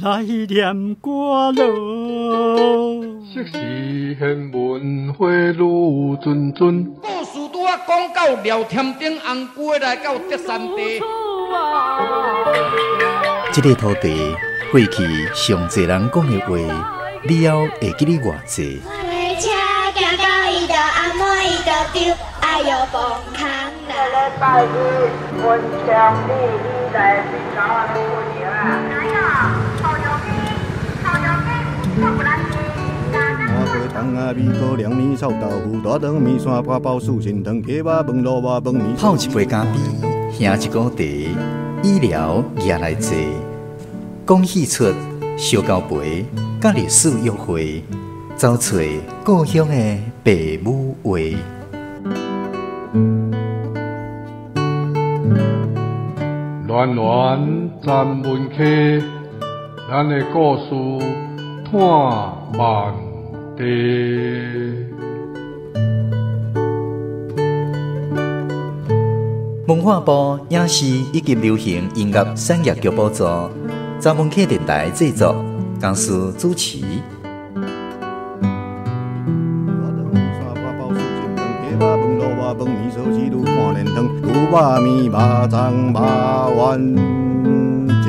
来念歌咯。昔时贤文花女谆谆，故事拄啊讲到廖添丁红龟来到德山地。这个土地过去上侪人讲的话，你还会记得偌济？车行到伊就暗暝伊就丢，哎哟崩空啦！礼拜日文昌你来去搞啊你过年啊？哪有？好容易，做不来的。花果糖啊，米糕、凉面、臭豆腐、大肠面线、花包、素心汤、鸡肉饭、萝卜饭、面。泡一杯咖啡，兄一锅茶，医疗也来坐。讲戏出烧交杯，甲历史约会，找找故乡的爸母话。暖暖站门客，咱的故事探万地。文化部影视以及流行音乐产业局补助，站门客电台制作，公司主持。饭面烧鸡肉看连汤，牛肉面、肉粽、肉丸真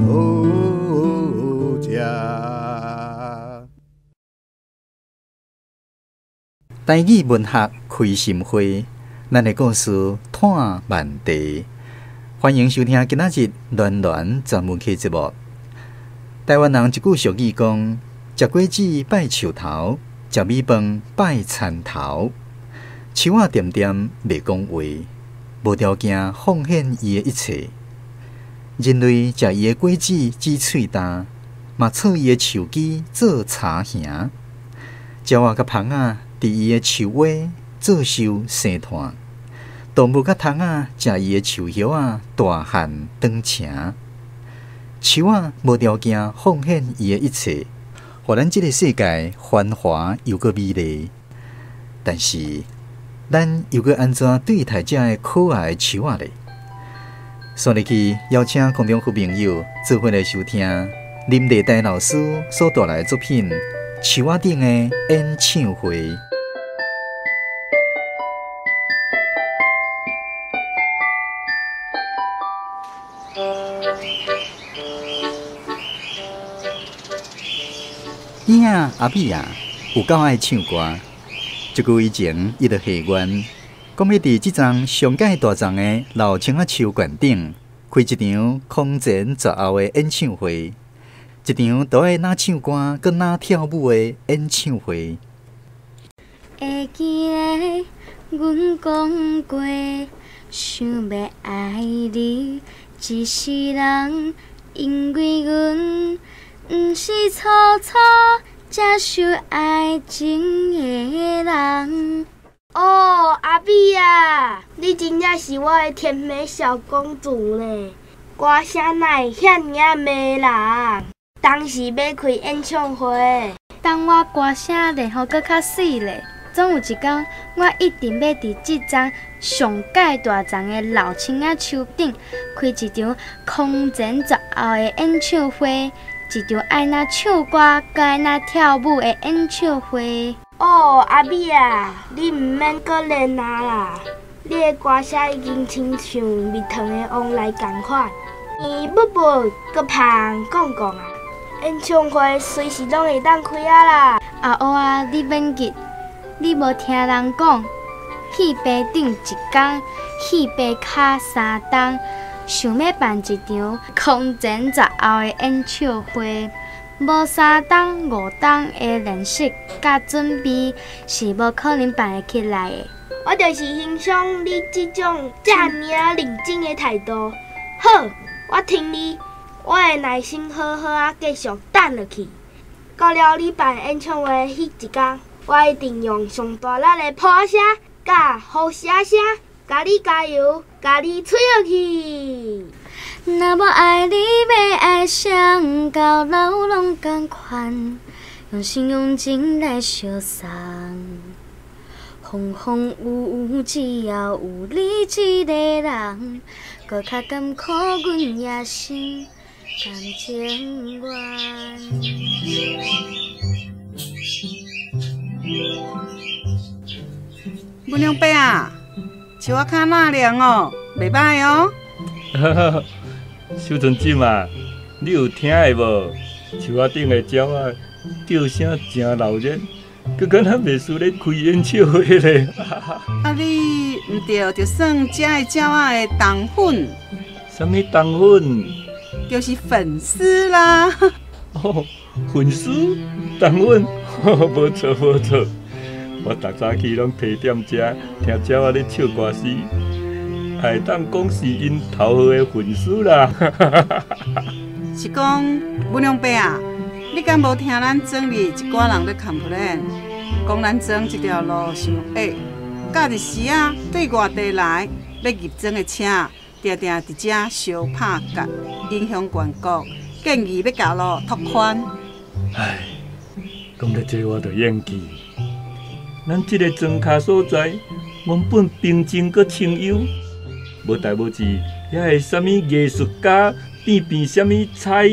好食。台语文学开心会，咱的故事探万地。欢迎收听今仔日暖暖专门客节目。台湾人一句俗语讲：食果子拜树头，食米饭拜田头。树仔点点袂讲话，无条件奉献伊的一切。人类食伊的果子煮喙焦，嘛撮伊的树枝做茶行。鸟仔甲蜂仔伫伊的树尾做寿生炭。动物甲虫仔食伊的树叶仔大汉长青。树仔无条件奉献伊的一切，互咱即个世界繁华又个美丽。但是，咱又该安怎对待这个可爱的树仔呢？所以去邀请空中好朋友做伙来收听林立台老师所带来的作品《树仔顶的演唱会》。伊啊阿美啊，有够爱唱歌。一句以前，伊就下愿，讲要伫即丛上界大丛的老青仔树馆顶开一场空前绝后的演唱会，一场都爱哪唱歌、搁哪跳舞的演唱会。会记得阮讲过，想要爱你一世人，因为阮毋是粗粗才受爱情的人。哦，阿美啊，你真正是我的甜美小公主呢！歌声哪会遐尔迷人？当时要开演唱会，等我歌声练好搁较水咧，总有一天我一定要伫即丛上界大丛的老青仔树顶开一场空前绝后的演唱会。一场爱那唱歌、搁爱那跳舞的演唱会。哦，阿美啊，你毋免搁练啦，你的歌声已经亲像蜜糖的往来同款，甜不不，搁香讲讲啊！演唱会随时拢会当开啊啦！阿欧啊，你免急，你无听人讲，戏棚顶一天，戏棚卡3冬。想要办一场空前绝后的演唱会，无3冬5冬的练习甲准备是无可能办得起来的。我就是欣赏你这种这么认真的态度。好，我听你，我会耐心好好啊继续等落去。到了你办演唱会迄一天，我一定用上大力的破声甲好声声。甲你加油，甲你吹落去。若无爱你，要爱谁？到老拢同款，用心用情来相送。风风雨雨，只要有你一个人，搁较甘苦阮野心，谈情缘。文良伯啊，树仔脚哪凉哦，袂歹哦。小春姊啊，你有听的无？树仔顶的鸟啊，叫声真闹热，佮敢若袂输咧开演唱会咧。啊，你毋对，就算遮的鸟仔的糖粉。什么糖粉？就是粉丝啦。哦，粉丝糖粉，无错无错。我逐早起拢提点遮，听鸟仔咧唱歌时，会当讲是因头号的粉丝啦。是讲文良伯啊，你敢无听咱庄里一寡人咧 complain， 讲咱庄这条路伤矮，假日时啊对外地来要入庄的车，定定伫遮相拍角，影响观光，建议要甲路拓宽。唉，讲到这我就厌气。咱这个庄卡所在，原本平静搁清幽，无代无志，遐会啥物艺术家变啥物彩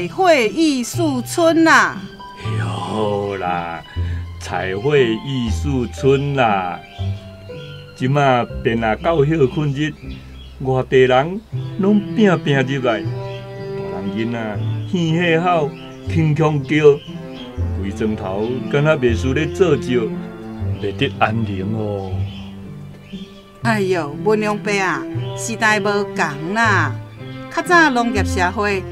绘艺术村啦。好啦，彩绘艺术村啦。即马便啊到休困日，外地人拢拼入来，大人囡仔嘻嘻吼，轻腔叫。规庄头敢若袂输咧做招，袂得安宁哦。哎哟，文良伯啊，时代无共啦。较早农业社会，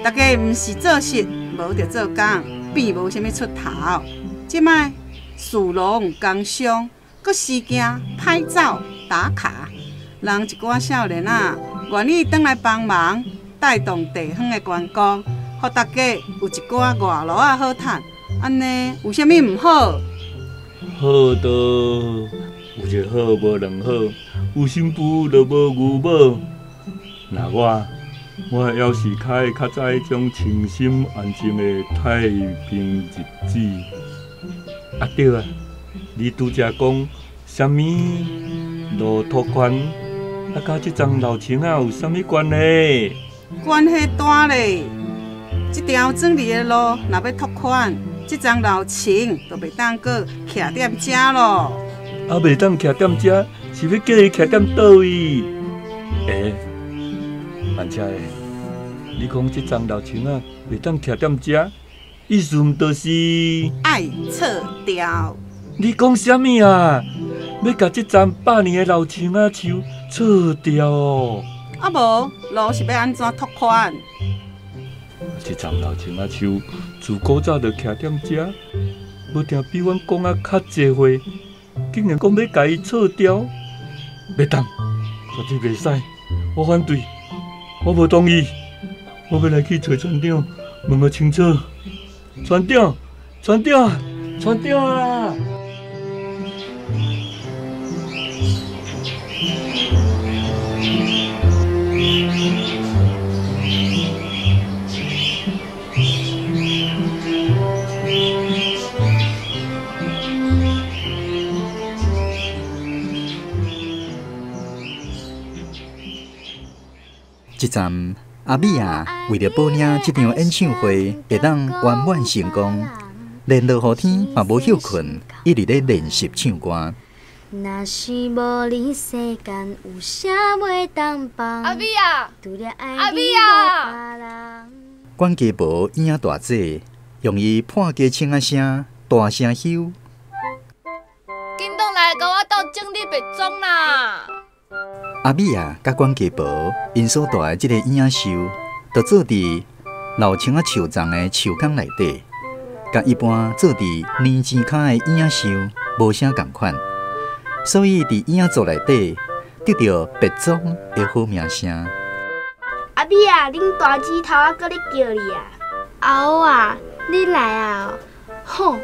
大家毋是做事，无就做工，变无啥物出头。即摆属农工商，搁时行歹走打卡，人一寡少年啊，愿意转来帮忙，带动地方的观光，互大家有一寡外路啊好趁。安尼有啥物毋好？好的，有一好无两好，有新妇就无牛母。那我要是开较早迄种清心安静的太平日子。啊对啊，你拄则讲啥物路拓宽，啊甲即丛老青啊有啥物关系？关系大咧！这条庄里的路若要拓宽，这丛老青就袂当搁徛踮遮咯。啊，袂当徛踮遮，是要叫伊徛踮倒位？慢车的，你讲这丛老青啊袂当徛踮遮，意思毋就是爱撤掉？你讲啥物啊？要甲这丛100年的老青啊树撤掉哦？啊无，路是要安怎拓宽？这丛老青啊树自古早就徛踮遮，无定比阮讲啊较济岁，竟然讲要甲伊撤掉，袂当，绝对袂使，我反对，我无同意，我要来去找船长问个清楚。船长啊！这站阿美啊，为了保领这场演唱会会当圆满成功，连落雨天嘛无休困，一直咧练习唱歌。若是无你，世间有啥袂当帮？阿美啊，除了爱阿你美啊，无别人。管家婆影大姐用伊破家唱啊声大声吼：紧动来，甲我到整理白庄啦！阿美啊，甲管家婆因所住的这个影秀，就做伫老青啊树丛的树缸内底，甲一般做伫泥钱骹的影秀无啥共款，所以伫影座内底得到白庄的好名声。阿美啊，恁大指头啊，搁咧叫你啊！阿欧啊，你来啊！吼，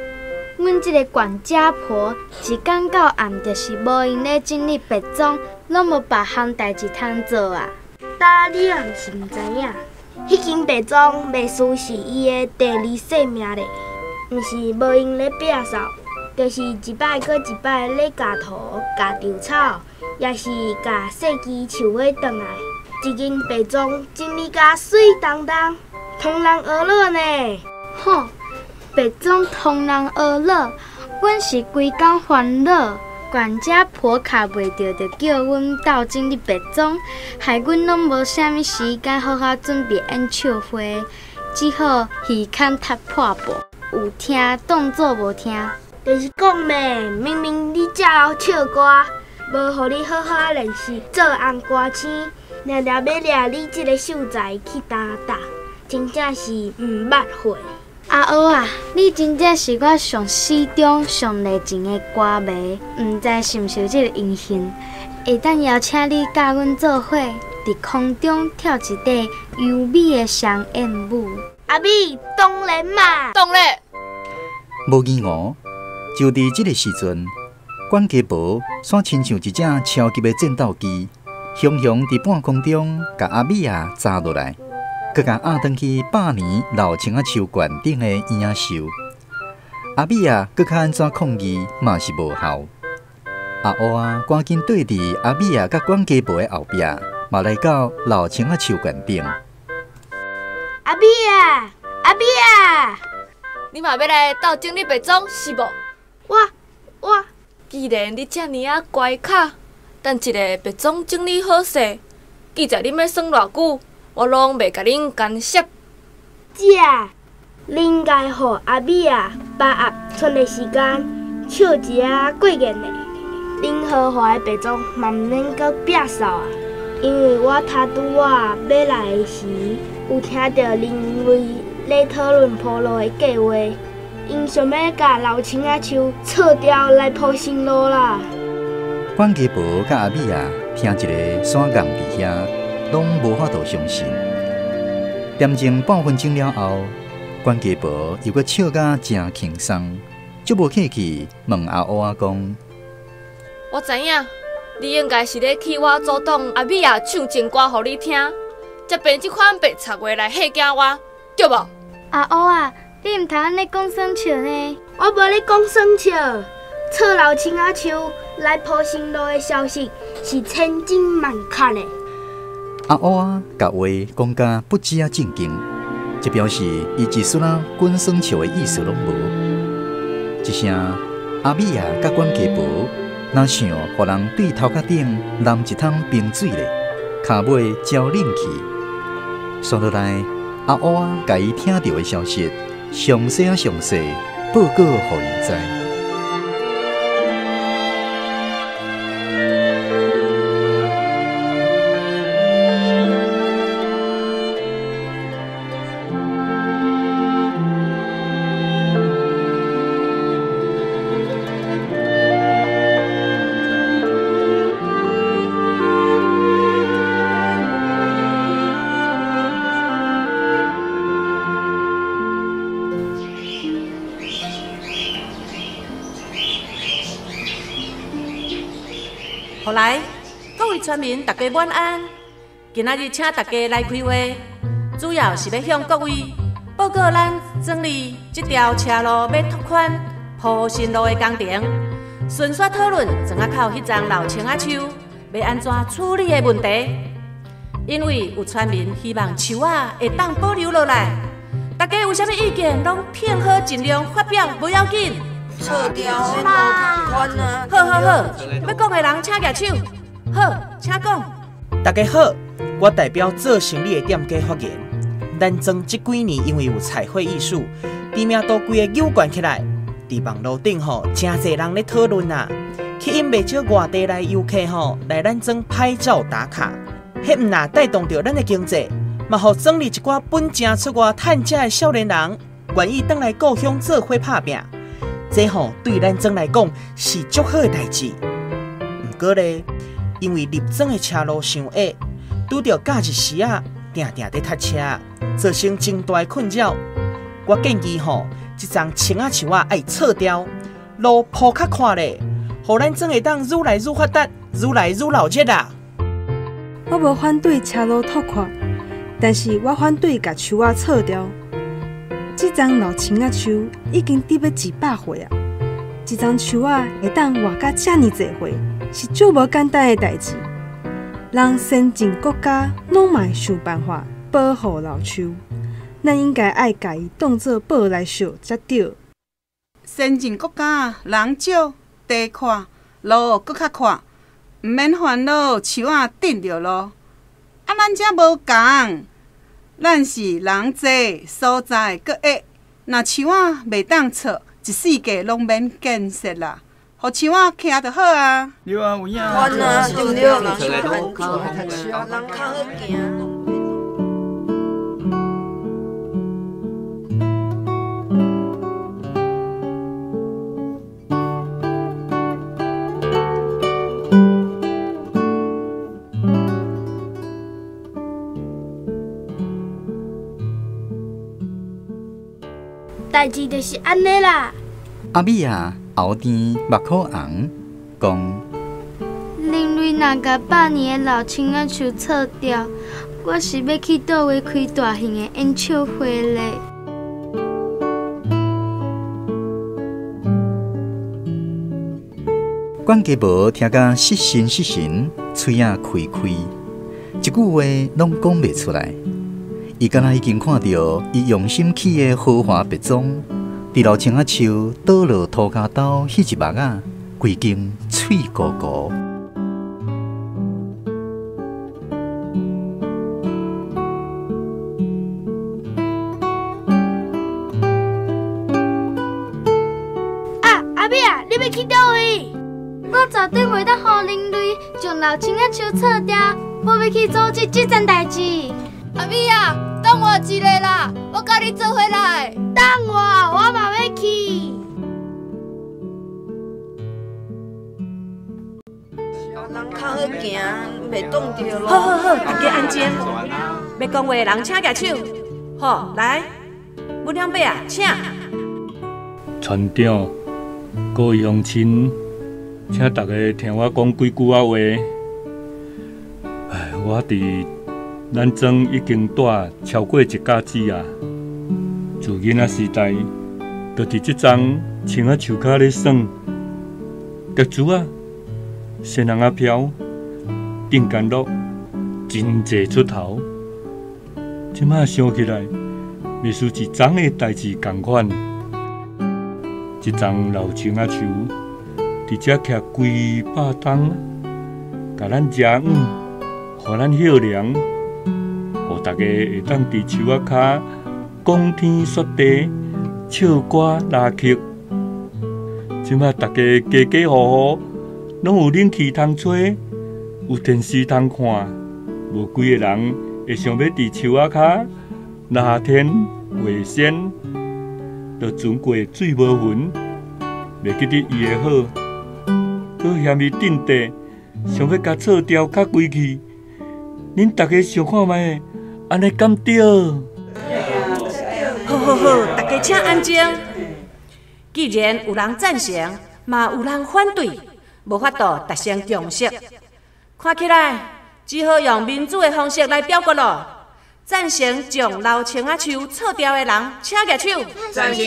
阮即个管家婆一天到暗就是无闲咧整理白庄，拢无别项代志通做啊！但你也毋是毋知影，迄间白庄卖书是伊的第二性命咧，毋是无闲咧摒扫，就是一摆搁一摆咧夹土、夹稻草，也是夹细枝树花转来。一间白庄整理甲水当当，通人而乐呢。吼，白庄通人而乐，阮是规工烦恼。管家婆卡袂着，就叫阮斗整理白庄，害阮拢无啥物时间好好准备演唱会，只好耳孔踢破布，有听当作无听。就是讲咩，明明你遮会唱歌，无互你好好练习做红歌星，常常要掠你即个秀才去打打，真正是毋捌会。阿欧啊，你真正是我上始终、上热情的歌迷，毋知是毋是有这个荣幸，会当邀请你甲阮做伙，伫空中跳一段优美的双燕舞。阿美，当然嘛，当然。无疑我，就伫即个时阵，管家婆煞亲像一只超级的战斗机，雄雄伫半空中，甲阿美啊砸落来。佮甲压转去100年老青仔树悬顶的影秀，阿美啊，佮较安怎抗议嘛是无效。阿乌啊，赶紧对伫阿美啊甲管家婆的后壁，嘛来到老青仔树悬顶。阿美啊，阿美啊，你嘛要来斗整理白庄是无？我，既然你遮尔啊乖巧，等一个白庄整理好势，记在恁要耍偌久？我拢袂甲恁干涉。姐，你应该互阿美啊把握剩的时间唱一下过瘾的。恁豪华的白庄嘛毋免阁摒扫啊，因为我拄拄要来的时，有听到恁为咧讨论铺路的计划，因想要甲老青仔树撤掉来铺新路啦。管家婆甲阿美啊听一个山戆伫遐。拢无法度相信。点钟半分钟了后，管家婆又阁笑甲真轻松，足无客气问阿乌仔讲：“我知影，你应该是咧替我阻挡阿美啊唱情歌互你听，才编即款白贼话来吓惊我，对无？”阿乌啊，你毋通安尼讲耍笑呢？我无咧讲耍笑，撤老青仔树来铺新路的消息是千真万确的。阿乌啊，甲话讲甲不止啊正经，这表示伊一丝仔滚耍笑的意思拢无。一声阿美啊，甲管家婆哪想互人对头壳顶淋一桶冰水咧，骹尾焦冷去。算落来，阿乌啊，甲伊听到的消息详细报告互伊知。后来，各位村民，大家晚安。今仔日请大家来开会，主要是要向各位报告咱整理这条车路要拓宽铺新路的工程，顺续讨论庄仔口迄丛老青仔树要安怎处理的问题。因为有村民希望树仔会当保留落来，大家有啥物意见，拢片好尽量发表，不要紧。撤掉啦！好，要讲的人请举手。好，请讲。大家好，我代表做生理的店家发言。咱庄这几年因为有彩绘艺术，知名度规个扭悬起来，伫网络顶吼，真侪人咧讨论啊，吸引袂少外地来游客吼来咱庄拍照打卡，迄毋但带动着咱的经济，嘛互庄里一寡本正出外趁食的少年人，愿意倒来故乡做伙拍拼。这吼对咱庄来讲是足好的代志。不过咧，因为入庄的车路伤矮，拄着假日时啊，定定在塞车，造成真大的困扰。我建议吼，这丛青仔树啊爱撤掉，路铺较宽咧，互咱庄会当愈来愈发达，愈来愈闹热啊。我无反对车路拓宽，但是我反对甲树仔撤掉。这丛老青仔树已经伫要100岁啊！一丛树仔会当活甲遮尔侪岁，是足无简单的代志。人先进国家拢嘛会想办法保护老树，咱应该爱家己当作宝来惜才对。先进国家人少地宽，路搁较宽，毋免烦恼树仔顶着路。咱遮无共，咱是人济所在搁矮，若树仔袂当错，一世界拢免建设啦。互树仔徛就好啊。对啊，有影。烦啊，对对，人较好行。代志就是安尼啦。阿美啊，后甜目眶红，讲：林瑞若甲100年的老青仔树撤掉，我是要去倒位开大型的演唱会咧。管家无听甲失神，嘴仔开，一句话拢讲袂出来。伊敢若已经看到伊用心起的豪华别庄，伫老青仔树倒落涂骹斗迄一幕啊，规间脆糊糊。阿美啊，你要去倒位？我绝对袂当互林瑞将老青仔树撤掉，我要去组织这件代志。阿美啊，等我一下啦，我甲你做回来。等我嘛要去。人较好行，袂挡着路。好，大家安静。要讲话的人请举手。好，来，阮两伯啊，请。船长，各位乡亲，请大家听我讲几句话。我伫咱庄已经住超过1甲子啊。自囡仔时代，就伫这丛青仔树骹咧耍，竹子啊，仙人仔飘，顶干乐，真济出头。即摆想起来，袂输一丛的代志共款。一丛老青仔树，伫遮徛几百冬，甲咱食软，互咱歇凉，互大家会当伫树仔骹讲天说地，唱歌拉曲。即摆大家家户户拢有冷气通吹，有电视通看，无几个人会想要伫树仔骹拉天画仙，就船过水无痕。袂记得伊的好，搁嫌伊顶地，想要甲撤掉较规气。恁大家想看觅，安尼敢对？好，大家请安静。既然有人赞成，嘛有人反对，无法度达成共识。看起来只好用民主的方式来表决咯。赞成将老青仔树撤掉的人，请举手。赞成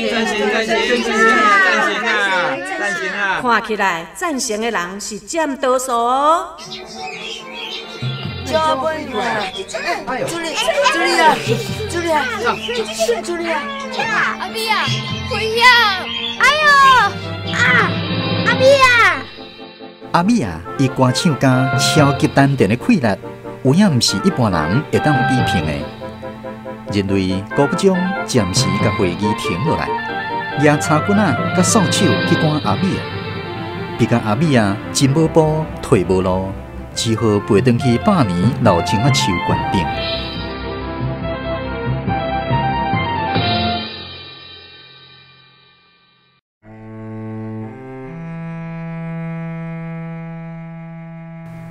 啊！看起来赞成的人是占多数哦。助理啊！阿美啊，危险！哎呦阿美啊！阿美啊，伊歌唱甲超级丹田的气力，有影毋是一般人会当比拼的。认为高部长暂时甲会议停落来，拿茶棍仔甲扫帚去赶阿美啊。别甲阿美啊，进无步退无路，只好陪转去100年老青仔树悬顶。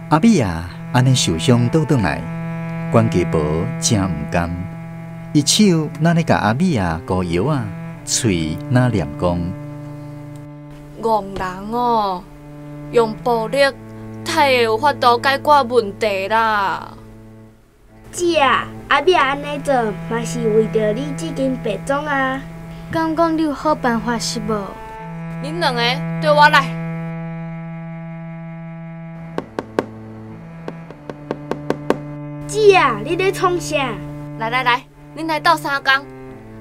阿美啊，安尼受伤倒转来，管家婆真毋甘。伊手哪咧甲阿美啊膏药啊，嘴哪念讲：戆人哦，用暴力太会有法度解决问题啦。姐啊，阿美安尼做嘛是为着你这间白庄啊。敢讲你有好办法是无？恁两个对我来。比啊，你咧创啥？来，恁来斗相共，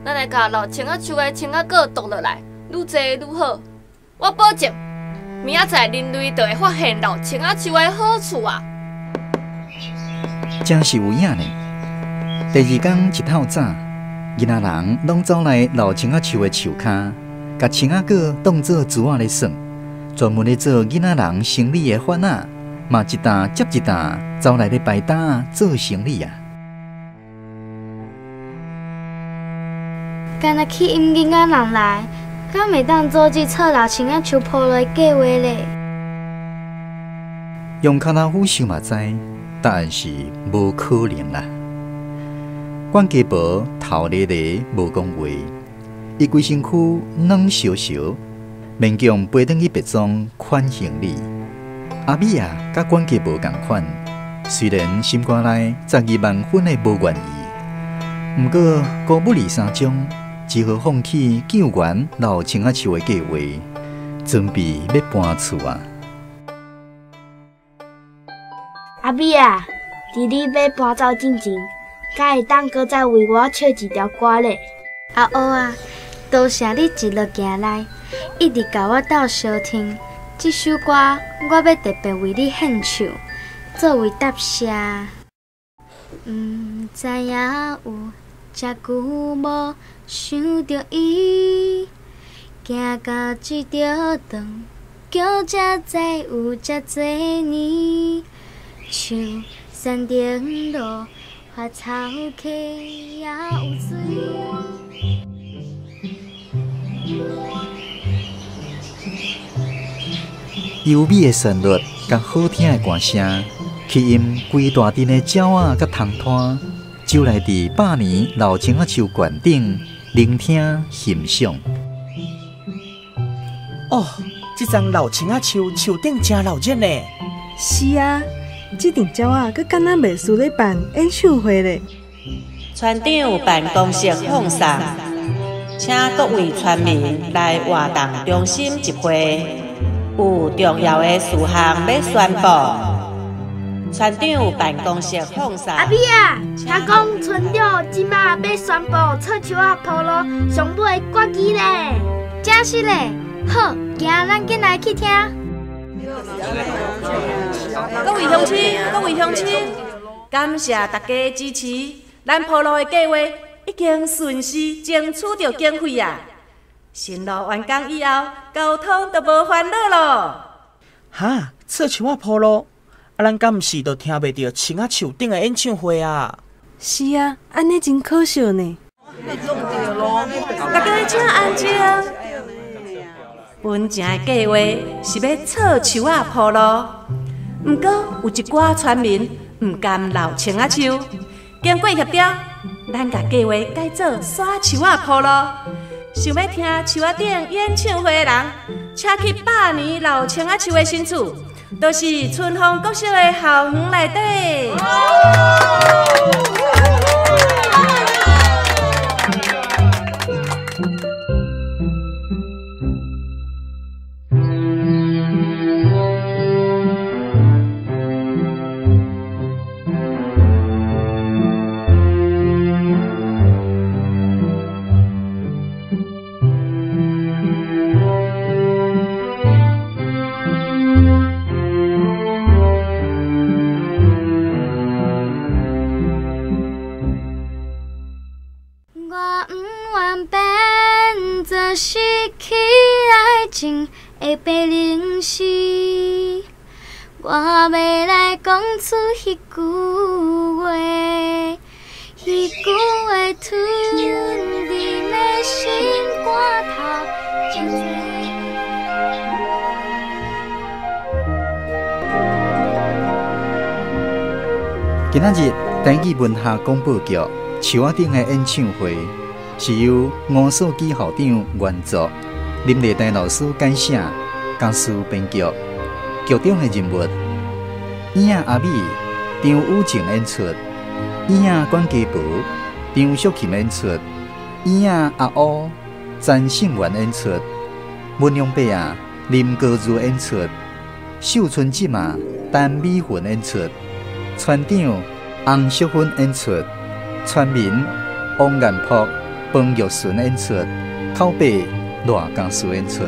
咱来甲老青仔树的青仔果剁落来，愈济愈好。我保证，明仔载人类就会发现老青仔树的好处啊！真是有影呢。第二天一透早，囡仔人拢走来老青仔树的树骹，甲青仔果当做珠仔咧耍，专门咧做囡仔人生理的烦恼，嘛一担接一担走来咧摆摊做生理啊。敢若去引囡仔人来，敢袂当组织册老青仔树铺落计划咧？用脚头虎想嘛知，答案是无可能啦。管家婆头咧咧无讲话，伊规身躯软烧烧，勉强背转去别庄款行李。阿美啊，甲管家婆同款，虽然心肝内12万分的无愿意，毋过高不离三中，只好放弃救援老青仔树的计划，准备要搬厝啊。阿美啊，伫你要搬走之前，敢会当搁再为我唱一条歌咧？阿乌啊，多谢你一路行来，一直甲我斗相听。这首歌我要特别为你献唱，作为答谢。知影有遮久无想着伊，行到这条长，叫遮再有遮多年。像山顶路，花草溪也有水。优美的旋律甲好听的歌声，吸引规大阵的鸟仔甲虫摊，就来伫百年老青仔树馆顶聆听欣赏。哦，这丛老青仔树树顶真热闹呢。是啊，这顶鸟仔佮敢若袂输咧办演唱会咧。村长办公室放送，请各位村民来活动中心集会。有重要的事项要宣布。村长办公室放送。阿美啊，听讲村长即马要宣布册树仔铺路上尾的决议咧。真是咧，好，行，咱紧来去听。各位乡亲，感谢大家支持，咱铺路的计划已经顺势争取到经费啊！新路完工以后，交通就无烦恼咯。哈，册树仔铺路，咱敢毋是就听袂到青仔树顶的演唱会啊？是啊，安尼真可惜呢。大家请安静。本正的计划是要册树仔铺路，毋过有一寡村民毋甘老青仔树，经过协调，咱甲计划改做耍树仔铺路。想要听树仔顶演唱会的人，请去百年老青仔树的新厝，就是春风国小的校园内底。失去爱情的白灵时，我要来讲出迄句话，迄句话吞伫内心肝头。今仔日台语文学广播剧《树仔顶的演唱会》。是由吴素基校长原作，林丽台老师改写，教师编剧。剧中的人物：演员阿美、张雨晴演出；演员管家婆、张淑琴演出；演员阿乌、詹胜元演出；文良伯啊、林高如演出；秀春姊嘛、陈美云演出；村长洪淑芬演出，村民王延璞、彭玉顺演出，口碑赖家书演出。